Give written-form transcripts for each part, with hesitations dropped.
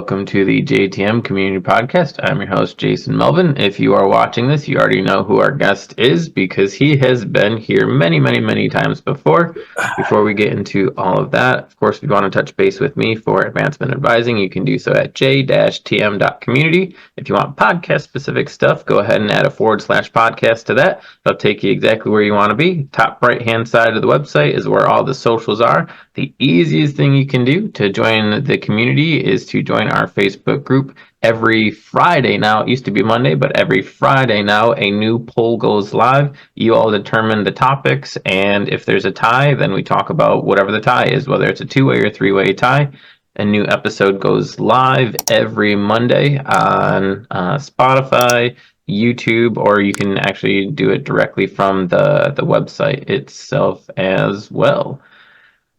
welcome to the JTM Community Podcast. I'm your host, Jason Melvin. If you are watching this, you already know who our guest is because he has been here many times before. Before we get into all of that, of course, if you want to touch base with me for advancement advising, you can do so at j-tm.community. If you want podcast-specific stuff, go ahead and add a /podcast to that. That'll take you exactly where you want to be. Top right-hand side of the website is where all the socials are. The easiest thing you can do to join the community is to join our Facebook group. Every Friday now, it used to be Monday, but every Friday now, a new poll goes live. You all determine the topics, and if there's a tie, then we talk about whatever the tie is, whether it's a two-way or three-way tie. A new episode goes live every Monday on Spotify, YouTube, or you can actually do it directly from the website itself as well.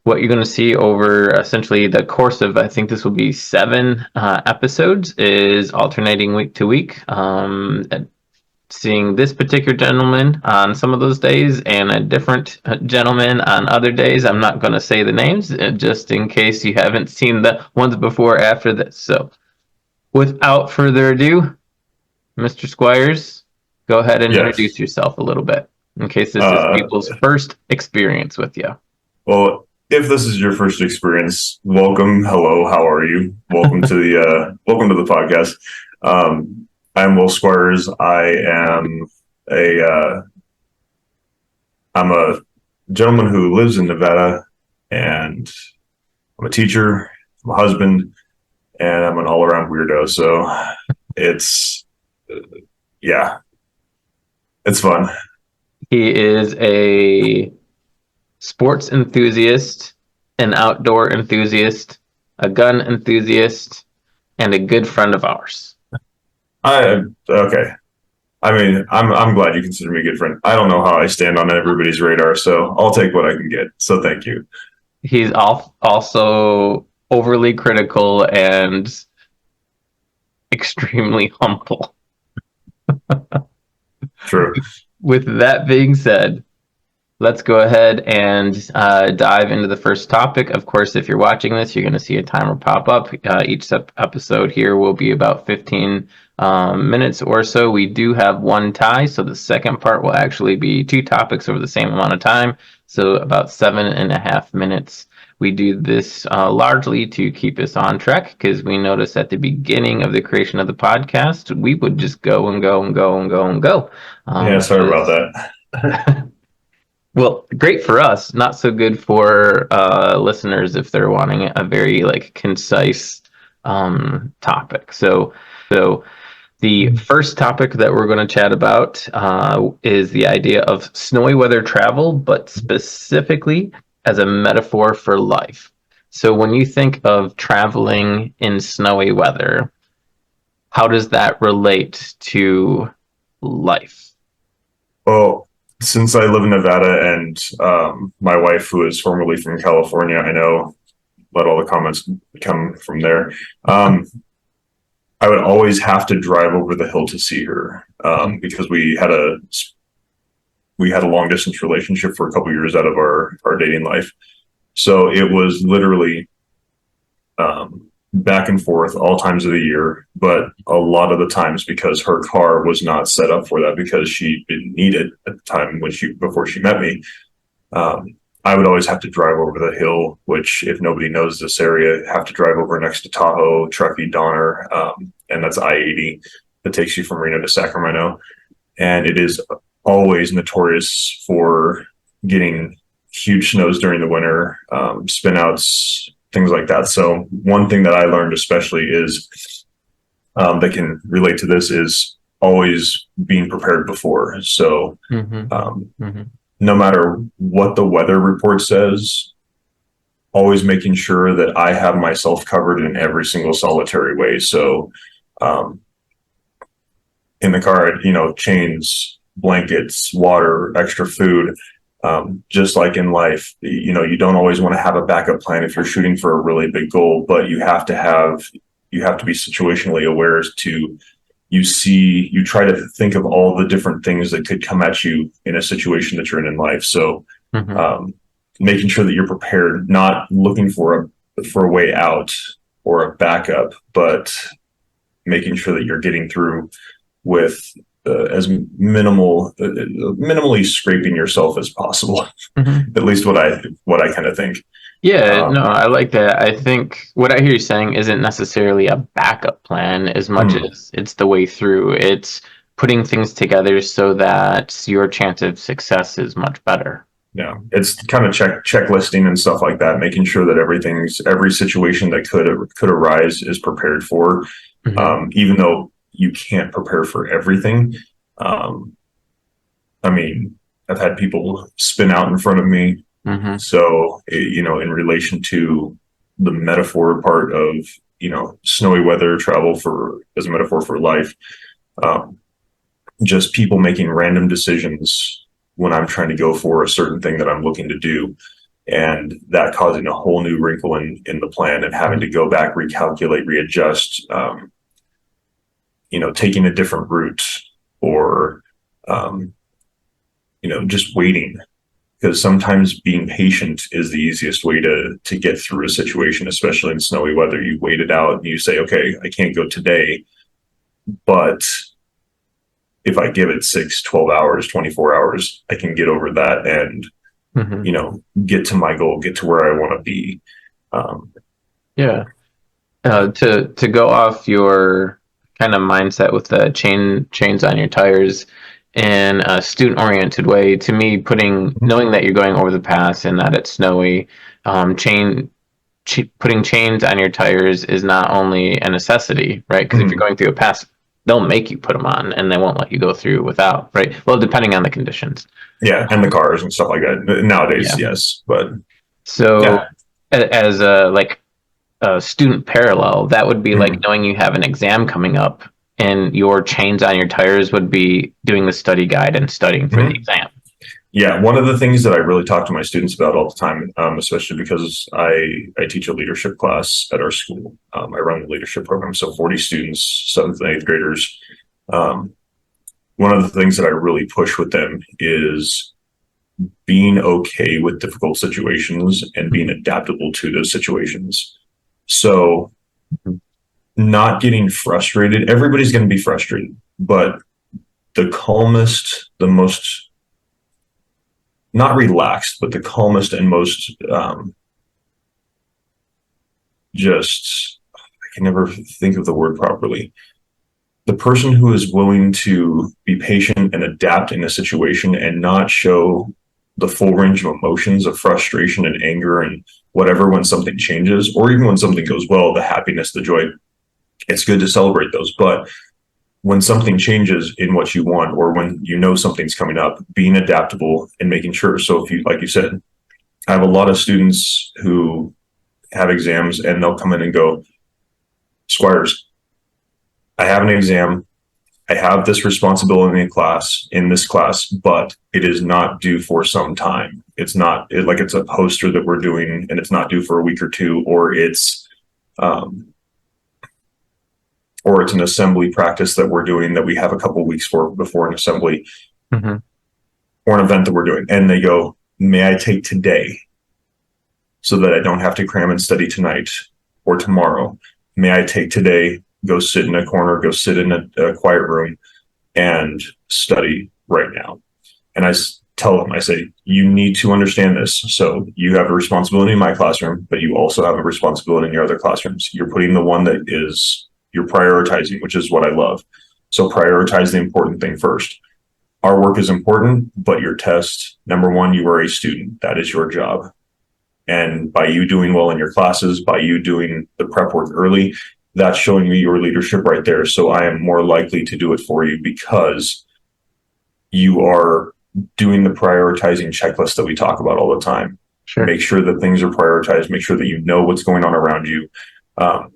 What you're going to see over essentially the course of, I think this will be 7 episodes, is alternating week to week. Seeing this particular gentleman on some of those days and a different gentleman on other days. I'm not going to say the names just in case you haven't seen the ones before or after this. So without further ado, Mr. Squires, go ahead and introduce yourself a little bit in case this is people's first experience with you. Well, if this is your first experience, welcome. Hello, how are you? Welcome to the podcast. I'm Will Squires. I'm a gentleman who lives in Nevada, and I'm a teacher, I'm a husband, and I'm an all-around weirdo. So it's fun. He is a sports enthusiast, an outdoor enthusiast, a gun enthusiast, and a good friend of ours. Okay. I mean, I'm glad you consider me a good friend. I don't know how I stand on everybody's radar, so I'll take what I can get. So thank you. He's also overly critical and extremely humble. True. With that being said, let's go ahead and dive into the first topic. Of course, if you're watching this, you're going to see a timer pop up. Each episode here will be about 15 minutes or so. We do have one tie, so the second part will actually be 2 topics over the same amount of time, so about 7.5 minutes. We do this largely to keep us on track because we noticed at the beginning of the creation of the podcast, we would just go and go. Sorry about that. Well, great for us, not so good for listeners if they're wanting a very concise topic. So the first topic that we're going to chat about is the idea of snowy weather travel, but specifically as a metaphor for life. So when you think of traveling in snowy weather, how does that relate to life? Well, since I live in Nevada and my wife, who is formerly from California, I know, let all the comments come from there. I would always have to drive over the hill to see her because we had a long distance relationship for a couple years out of our dating life. So it was literally back and forth all times of the year, but a lot of the times because her car was not set up for that because she didn't need it at the time before she met me. I would always have to drive over the hill, which if nobody knows this area, have to drive over next to Tahoe, Truckee, Donner, and that's I-80 that takes you from Reno to Sacramento. And it is always notorious for getting huge snows during the winter, spin outs, things like that. So one thing that I learned especially is that can relate to this is always being prepared before. So no matter what the weather report says, always making sure that I have myself covered in every single solitary way. So in the car, chains, blankets, water, extra food. Just like in life, you don't always want to have a backup plan if you're shooting for a really big goal, but you have to be situationally aware as to you try to think of all the different things that could come at you in a situation that you're in life. So making sure that you're prepared, not looking for a way out or a backup, but making sure that you're getting through with as minimally scraping yourself as possible. Mhm. At least what I kind of think. Yeah, no, Um, I like that. I think what I hear you saying isn't necessarily a backup plan as much hmm, as it's the way through. It's putting things together so that your chance of success is much better. yeah, it's kind of checklisting and stuff like that, making sure that every situation that could arise is prepared for, Hmm. even though you can't prepare for everything. Um, I mean, I've had people spin out in front of me. Hmm. So, in relation to the metaphor part of, snowy weather travel for as a metaphor for life, um, just people making random decisions when I'm trying to go for a certain thing that I'm looking to do. And that causing a whole new wrinkle in the plan and having to go back, recalculate, readjust, taking a different route or, um, just waiting, because sometimes being patient is the easiest way to get through a situation, especially in snowy weather. You wait it out and you say, okay, I can't go today, but if I give it 6, 12 hours, 24 hours, I can get over that and, Hmm. get to my goal, get to where I want to be. Um, Yeah. To go off your kind of mindset with the chains on your tires in a student oriented way, to me, knowing that you're going over the pass and that it's snowy, um, chain putting chains on your tires is not only a necessity, right? Because if you're mhm. going through a pass, they'll make you put them on and they won't let you go through without, right? Well, depending on the conditions. Yeah, and the cars and stuff like that. Nowadays, Yeah. yes, but So yeah. as a student parallel, that would be like Mhm. knowing you have an exam coming up and your chains on your tires would be doing the study guide and studying for the Mhm. exam. Yeah, one of the things that I really talk to my students about all the time, especially because I teach a leadership class at our school. I run the leadership program, so 40 students, seventh and eighth graders. Um, One of the things that I really push with them is being okay with difficult situations and being adaptable to those situations. So, not getting frustrated. Everybody's going to be frustrated, but the calmest, the most not relaxed, but the calmest and most just I can never think of the word properly. The person who is willing to be patient and adapt in a situation and not show the full range of emotions of frustration and anger and whatever when something changes, or even when something goes well, the happiness, the joy, it's good to celebrate those. But when something changes in what you want, or when something's coming up, being adaptable and making sure. So if you, like you said, I have a lot of students who have exams and they'll come in and go, Squires, I have an exam. I have this responsibility in this class, but it is not due for some time. It's not like it's a poster that we're doing and it's not due for a week or two, um, or it's an assembly practice that we're doing that we have a couple weeks for before an assembly Mm-hmm. or an event that we're doing. And they go, may I take today so that I don't have to cram and study tonight or tomorrow? May I take today, go sit in a corner, go sit in a quiet room and study right now? And I tell them, I say, you need to understand this. So you have a responsibility in my classroom, but you also have a responsibility in your other classrooms. You're putting the one that is you're prioritizing, which is what I love. So prioritize the important thing first. Our work is important, but your test, number one, you are a student. That is your job. And by you doing well in your classes, by you doing the prep work early, that's showing me your leadership right there. So I am more likely to do it for you because you are doing the prioritizing checklist that we talk about all the time. Sure. Make sure that things are prioritized, make sure that you know what's going on around you. Um,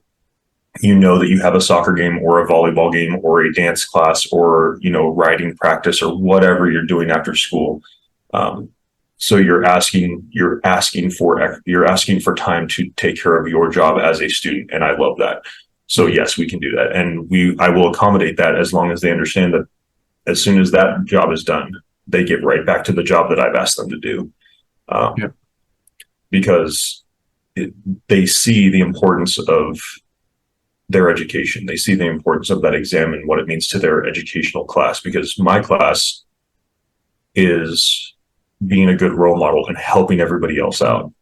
that you have a soccer game or a volleyball game or a dance class or, writing practice or whatever you're doing after school. Um, so you're asking for time to take care of your job as a student. And I love that. So Mhm. yes, we can do that. And I will accommodate that as long as they understand that as soon as that job is done, they get right back to the job that I've asked them to do. Um, Yeah. because they see the importance of their education. They see the importance of that exam and what it means to their educational class, because my class is being a good role model and helping everybody else out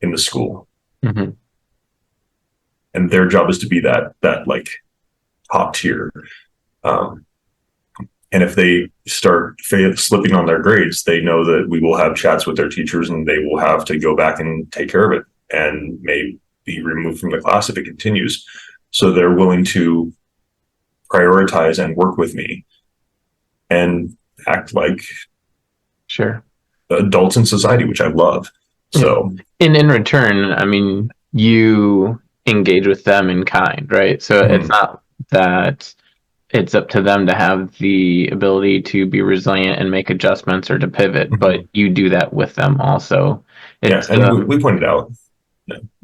in the school. Mm-hmm. And their job is to be that like top tier. Um, and if they start slipping on their grades, they know that we will have chats with their teachers and they will have to go back and take care of it and may be removed from the class if it continues. So they're willing to prioritize and work with me and act like Sure. adults in society, which I love. So, in return, I mean, you engage with them in kind, right? So it's not that it's up to them to have the ability to be resilient and make adjustments or to pivot, but you do that with them also. It's and we pointed out.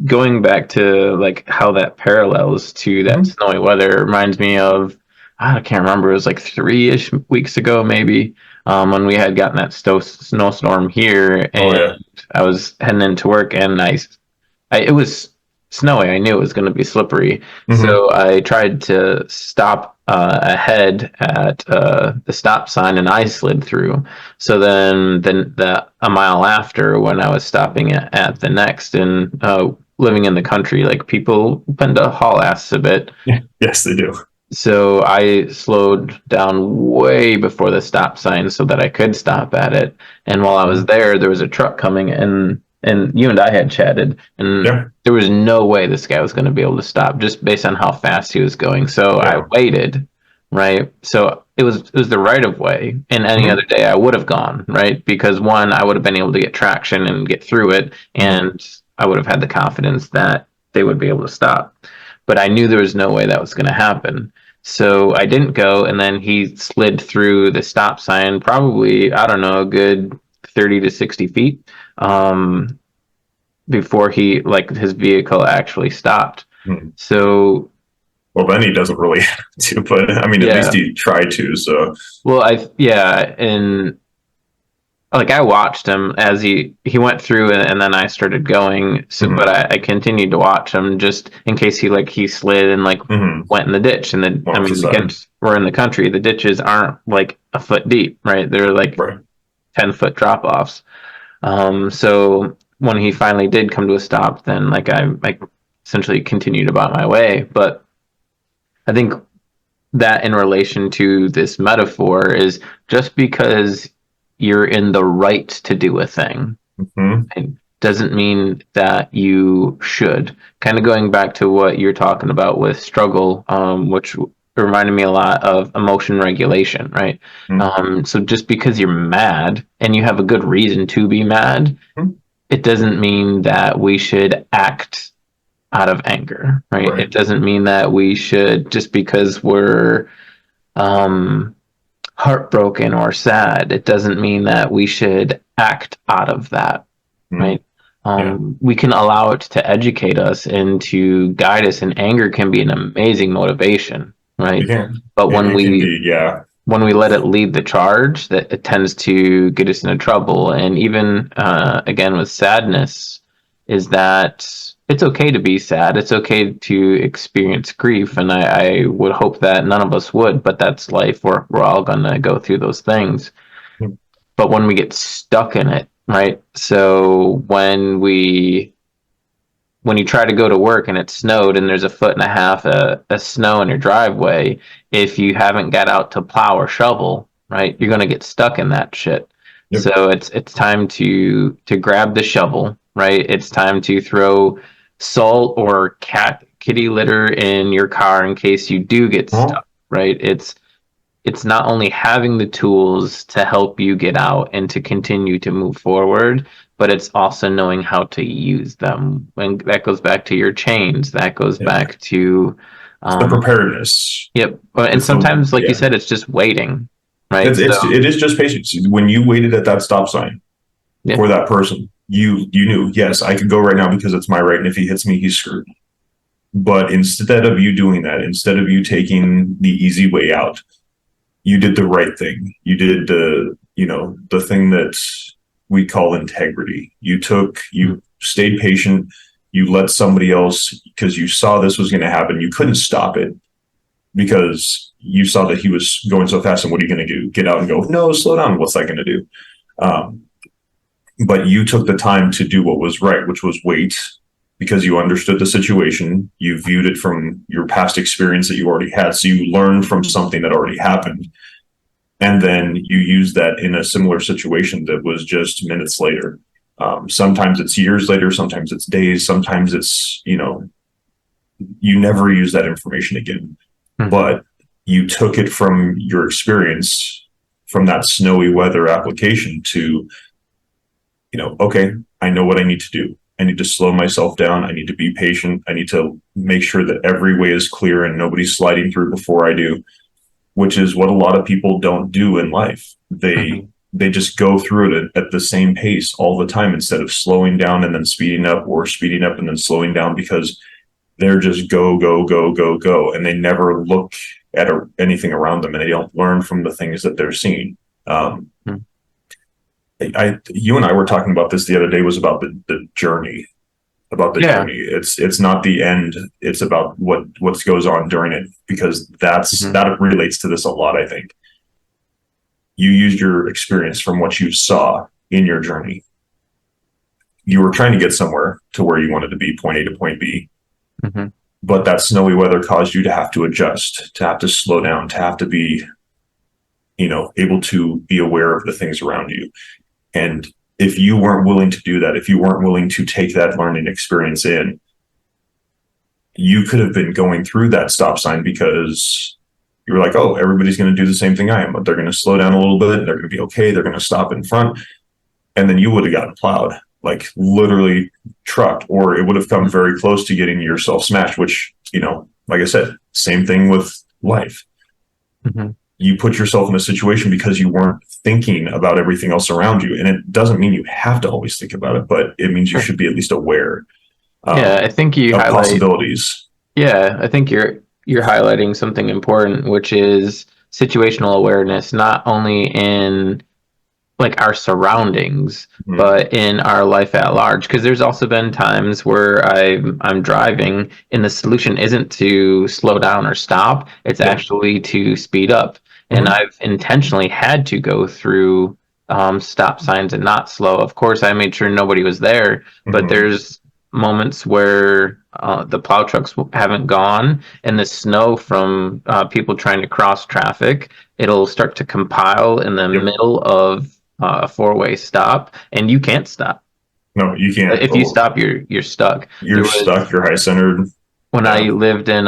Going back to like how that parallels to that snowy weather reminds me of, I can't remember, it was like 3-ish weeks ago maybe, when we had gotten that snowstorm here, and I was heading into work, and it was snowy. I knew it was going to be slippery, so I tried to stop ahead at the stop sign, and I slid through. So then a mile after, when I was stopping at the next, and living in the country, like, people tend to haul ass a bit. Yes, they do. So I slowed down way before the stop sign so that I could stop at it. And while I was there was a truck coming, and you and I had chatted, and there was no way this guy was going to be able to stop just based on how fast he was going. So I waited, right? So it was the right of way. And any other day I would have gone, right? Because one, I would have been able to get traction and get through it, and I would have had the confidence that they would be able to stop. But I knew there was no way that was going to happen. So I didn't go, and then he slid through the stop sign, probably, I don't know, a good 30 to 60 feet, before his vehicle actually stopped. So, well, then he doesn't really have to, but I mean, at least he tried to. So, well, and like, I watched him as he went through, and then I started going. So, but I continued to watch him just in case he slid and went in the ditch. And then, I mean, again, we're in the country. The ditches aren't like a foot deep, right? They're like 10-foot drop offs. So when he finally did come to a stop, then I essentially continued about my way. But I think that in relation to this metaphor is, just because you're in the right to do a thing, it doesn't mean that you should. Kind of going back to what you're talking about with struggle, which reminded me a lot of emotion regulation, right? So just because you're mad and you have a good reason to be mad, it doesn't mean that we should act out of anger, right? It doesn't mean that we should, just because we're heartbroken or sad, it doesn't mean that we should act out of that, right? We can allow it to educate us and to guide us, and anger can be an amazing motivation, right? But when we let it lead the charge, that it tends to get us into trouble. And even again with sadness, is that it's okay to be sad. It's okay to experience grief, and I would hope that none of us would, but that's life. We're all gonna go through those things. But when we get stuck in it, right? So when you try to go to work and it snowed and there's 1.5 foot of snow in your driveway, if you haven't got out to plow or shovel, right, you're gonna get stuck in that shit. So it's time to grab the shovel, right? It's time to throw salt or kitty litter in your car in case you do get stuck, right? It's not only having the tools to help you get out and to continue to move forward, but it's also knowing how to use them. And that goes back to your chains. That goes back to the preparedness. Yep. And sometimes, like you said, it's just waiting, right? It is just patience. When you waited at that stop sign for that person, you knew, yes, I could go right now because it's my right, and if he hits me, he's screwed. But instead of you doing that, instead of you taking the easy way out, you did the right thing. You did the thing that we call integrity. You stayed patient. You let somebody else, because you saw this was going to happen. You couldn't stop it because you saw that he was going so fast. And what are you going to do? Get out and go, no, slow down. What's that going to do? But you took the time to do what was right, which was wait, because you understood the situation. You viewed it from your past experience that you already had. So you learned from something that already happened. And then you use that in a similar situation that was just minutes later. Sometimes it's years later, sometimes it's days, sometimes it's, you never use that information again. Mm-hmm. But you took it from your experience from that snowy weather application to, okay, I know what I need to do. I need to slow myself down. I need to be patient. I need to make sure that every way is clear and nobody's sliding through before I do, which is what a lot of people don't do in life. They just go through it at the same pace all the time instead of slowing down and then speeding up, or speeding up and then slowing down, because they're just go, go, go, go, go. And they never look at anything around them, and they don't learn from the things that they're seeing. You and I were talking about this the other day, was about the journey, journey. It's not the end. It's about what goes on during it, because that relates to this a lot. I think you used your experience from what you saw in your journey. You were trying to get somewhere to where you wanted to be, point A to point B. Mm-hmm. But that snowy weather caused you to have to adjust, to have to slow down, to have to be, able to be aware of the things around you. And if you weren't willing to do that, if you weren't willing to take that learning experience in, you could have been going through that stop sign because you were like, oh, everybody's going to do the same thing I am, but they're going to slow down a little bit. They're going to be okay. They're going to stop in front. And then you would have gotten plowed, like literally trucked, or it would have come very close to getting yourself smashed, which, like I said, same thing with life. Mm-hmm. You put yourself in a situation because you weren't thinking about everything else around you. And it doesn't mean you have to always think about it, but it means you should be at least aware. I think you highlight possibilities. Yeah, I think you're highlighting something important, which is situational awareness, not only in like our surroundings, but in our life at large. Because there's also been times where I'm driving and the solution isn't to slow down or stop, it's actually to speed up. And I've intentionally had to go through stop signs and not slow. Of course, I made sure nobody was there, but there's moments where the plow trucks haven't gone, and the snow from people trying to cross traffic, it'll start to compile in the middle of a four-way stop, and you can't stop. No, you can't. If you stop, you're stuck. You're stuck. You're high-centered. When I lived in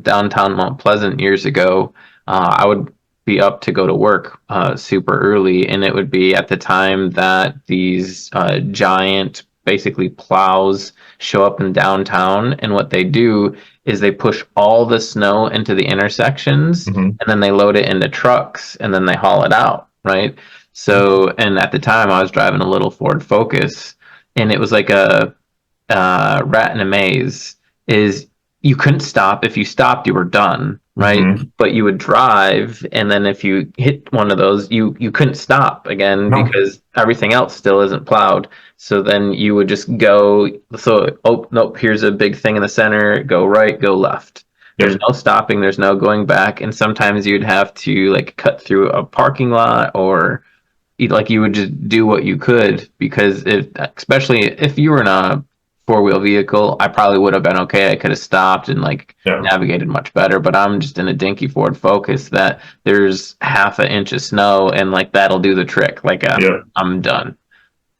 downtown Mount Pleasant years ago, I would be up to go to work super early, and it would be at the time that these giant, basically plows, show up in downtown, and what they do is they push all the snow into the intersections, and then they load it into trucks, and then they haul it out, right? So, and at the time I was driving a little Ford Focus, and it was like a rat in a maze. Is you couldn't stop. If you stopped, you were done, right? But you would drive, and then if you hit one of those, you couldn't stop again because everything else still isn't plowed. So then you would just go, so, oh, nope, here's a big thing in the center, go right, go left. There's no stopping, there's no going back, and sometimes you'd have to like cut through a parking lot, or like you would just do what you could, because especially if you were in a four-wheel vehicle, I probably would have been okay. I could have stopped and navigated much better, but I'm just in a dinky Ford Focus that there's half an inch of snow, and like that'll do the trick. Like I'm done.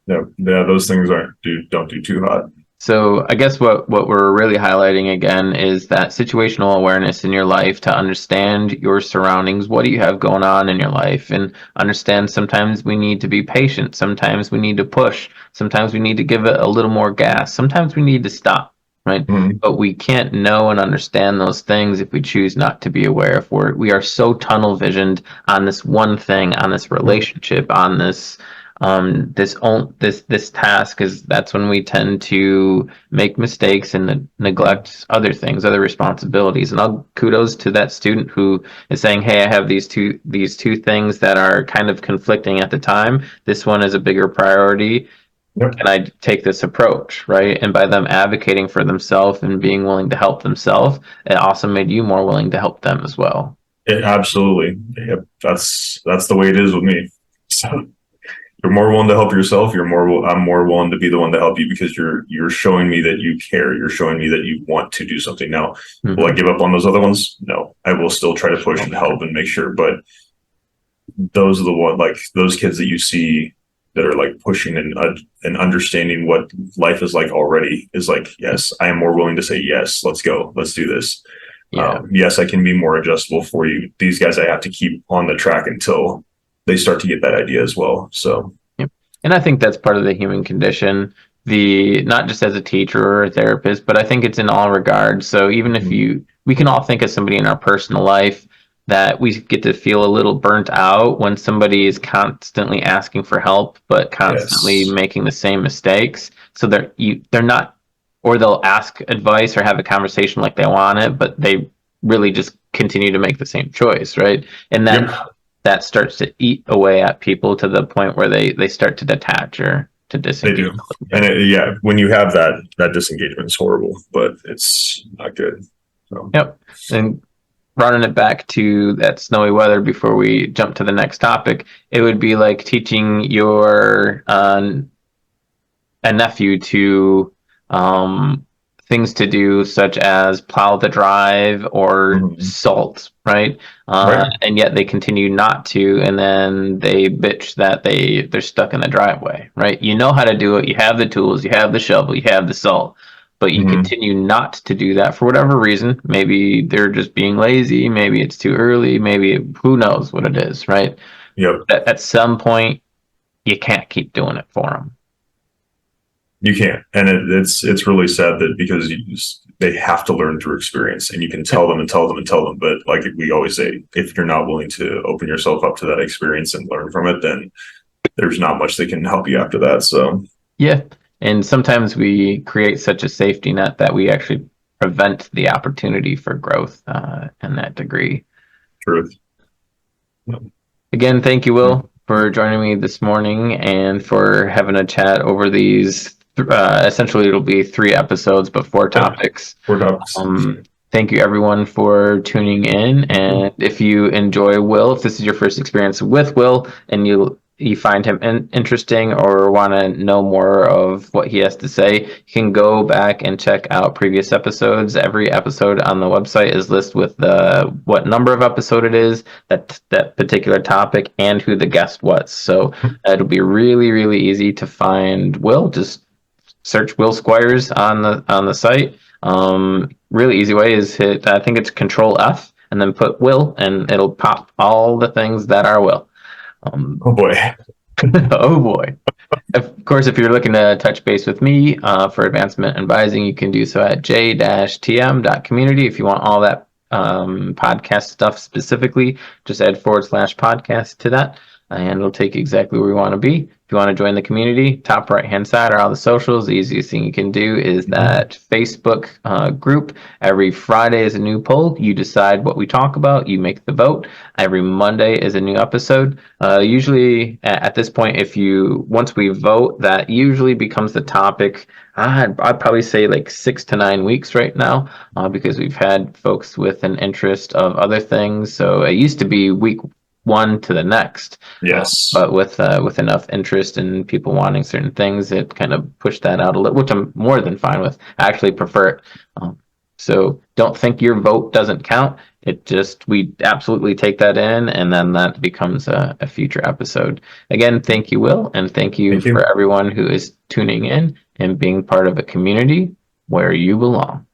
Yeah, those things don't do too hot. So I guess what we're really highlighting again is that situational awareness in your life, to understand your surroundings. What do you have going on in your life? And understand sometimes we need to be patient. Sometimes we need to push. Sometimes we need to give it a little more gas. Sometimes we need to stop, right? But we can't know and understand those things if we choose not to be aware. If we are so tunnel visioned on this one thing, on this relationship, on this this task, is that's when we tend to make mistakes and neglect other things, other responsibilities. And I'll kudos to that student who is saying, hey, I have these two things that are kind of conflicting at the time. This one is a bigger priority. Yep. can I take this approach, right? And by them advocating for themselves and being willing to help themselves, it also made you more willing to help them as well. Absolutely. Yep. That's the way it is with me. So you're more willing to help yourself. I'm more willing to be the one to help you because you're showing me that you care. You're showing me that you want to do something. Now, will I Mm-hmm. give up on those other ones? No, I will still try to push and help and make sure. But those are the one like those kids that you see that are like pushing and understanding what life is like already is like, yes, I am more willing to say yes. Let's go. Let's do this. Yeah. Yes, I can be more adjustable for you. These guys I have to keep on the track until they start to get that idea as well. So Yep. And I think that's part of the human condition, the not just as a teacher or a therapist, but I think it's in all regards. So even if we can all think of somebody in our personal life that we get to feel a little burnt out when somebody is constantly asking for help, but constantly yes, making the same mistakes. So they're not, or they'll ask advice or have a conversation like they want it, but they really just continue to make the same choice, right? And yep, that starts to eat away at people to the point where they start to detach or to they disengage do. a little And bit. yeah, when you have that disengagement is horrible, but it's not good. So Yep. And running it back to that snowy weather before we jump to the next topic, it would be like teaching your a nephew to um, things to do such as plow the drive or mhm. salt, right? Right. And yet they continue not to, and then they bitch that they're stuck in the driveway, right? You know how to do it. You have the tools. You have the shovel. You have the salt. But you Mm-hmm. continue not to do that for whatever reason. Maybe they're just being lazy. Maybe it's too early. Maybe who knows what it is, right? Yep. At some point, you can't keep doing it for them. You can't, and it's really sad that because they have to learn through experience, and you can tell them and tell them and tell them, but like we always say, if you're not willing to open yourself up to that experience and learn from it, then there's not much that can help you after that. So, Yeah, and sometimes we create such a safety net that we actually prevent the opportunity for growth in that degree. truth. Again, thank you, Will, for joining me this morning and for having a chat over these. Essentially, it'll be 3 episodes, but 4 topics. We're topics. Um, Thank you, everyone, for tuning in. And if you enjoy Will, if this is your first experience with Will, and you find him interesting or want to know more of what he has to say, you can go back and check out previous episodes. Every episode on the website is listed with the what number of episode it is, that particular topic, and who the guest was. So it'll be really, really easy to find Will. Just search Will Squires on the site. Really easy way is hit, I think it's Control F, and then put Will, and it'll pop all the things that are Will. Oh boy. Oh boy. Of course, if you're looking to touch base with me for advancement advising, you can do so at j-tm.community. If you want all that podcast stuff specifically, just add /podcast to that, and it'll take you exactly where you want to be. If you want to join the community, top right hand side are all the socials. The easiest thing you can do is that Facebook group. Every Friday is a new poll. You decide what we talk about, you make the vote. Every Monday is a new episode. Usually at this point, if you once we vote, that usually becomes the topic. I'd probably say like 6 to 9 weeks right now, because we've had folks with an interest of other things. So it used to be week one to the next, Yes. but with enough interest and people wanting certain things, it kind of pushed that out a little, which I'm more than fine with. I actually prefer it. So don't think your vote doesn't count. It just, we absolutely take that in, and then that becomes a future episode. Again, thank you, Will, and thank you Thank you. for everyone who is tuning in and being part of a community where you belong.